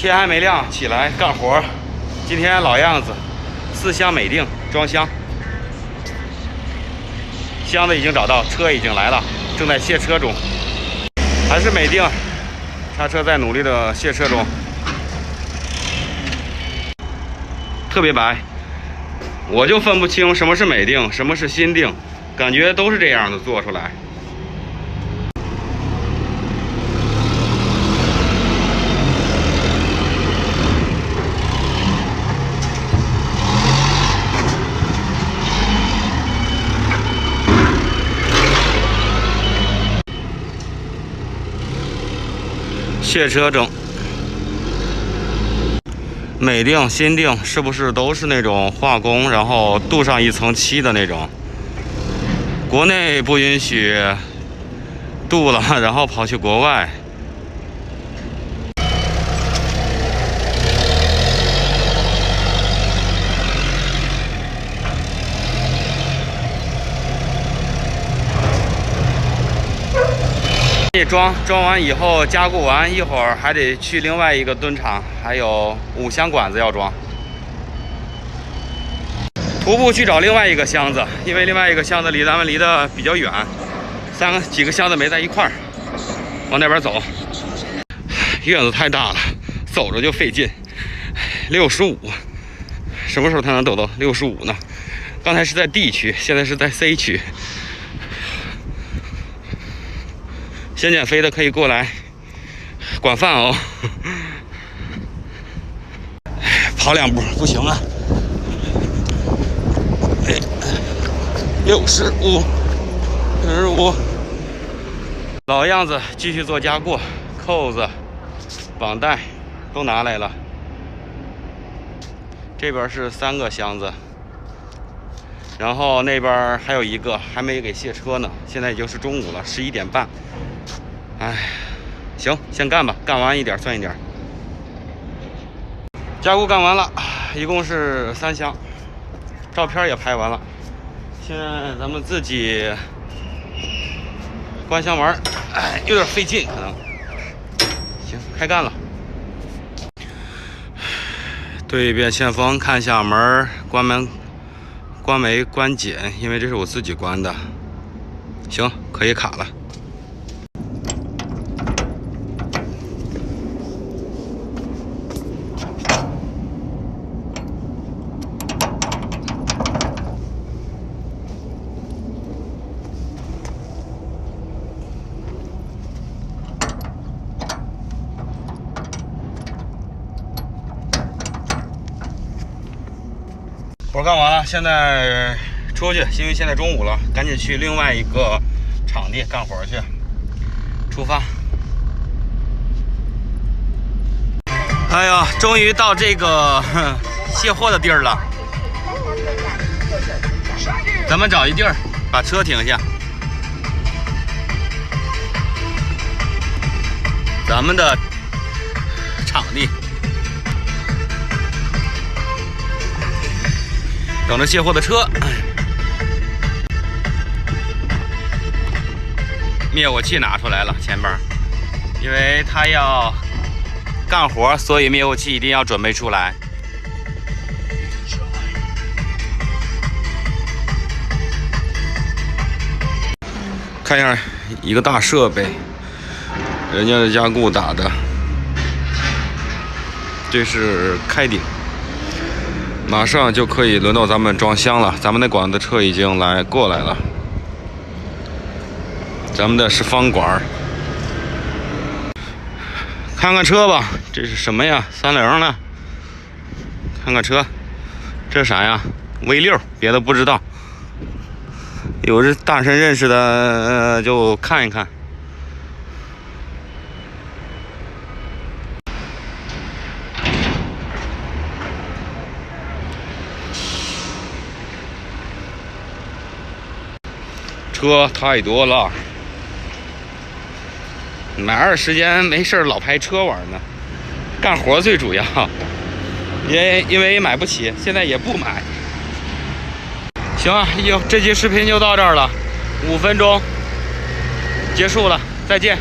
天还没亮，起来干活。今天老样子，4箱美定装箱，箱子已经找到，车已经来了，正在卸车中。还是美定，叉车在努力的卸车中，特别白，我就分不清什么是美定，什么是新定，感觉都是这样的做出来。卸车中，美定、新定是不是都是那种化工，然后镀上一层漆的那种？国内不允许镀了，然后跑去国外。装完以后加固完，一会儿还得去另外一个墩厂，还有5箱管子要装。徒步去找另外一个箱子，因为另外一个箱子离咱们离得比较远，几个箱子没在一块儿，往那边走。院子太大了，走着就费劲。65，什么时候才能走到65呢？刚才是在 D 区，现在是在 C 区。想减肥的可以过来管饭哦。跑2步不行啊。65，老样子，继续做加固，扣子、绑带都拿来了。这边是3个箱子，然后那边还有一个还没给卸车呢。现在已经是中午了，11点半。哎，行，先干吧，干完一点算一点。加固干完了，一共是3箱，照片也拍完了。现在咱们自己关箱门，哎，有点费劲，可能。行，开干了。对一遍线封，看一下门，关门、关没关紧，因为这是我自己关的。行，可以卡了。活干完了，现在出去，因为现在中午了，赶紧去另外一个场地干活去。出发！哎呀，终于到这个卸货的地儿了。咱们找一地儿把车停下。咱们的场地。等着卸货的车，灭火器拿出来了，前边，因为他要干活，所以灭火器一定要准备出来。看一下一个大设备，人家的加固打的，这是开顶。马上就可以轮到咱们装箱了，咱们那管子车已经过来了，咱们的是方管。看看车吧，这是什么呀？30呢？看看车，这是啥呀？V6，别的不知道。有这大神认识的，就看一看。车太多了，哪有时间没事老拍车玩呢？干活最主要，因为买不起，现在也不买。行啊，这期视频就到这儿了，5分钟结束了，再见。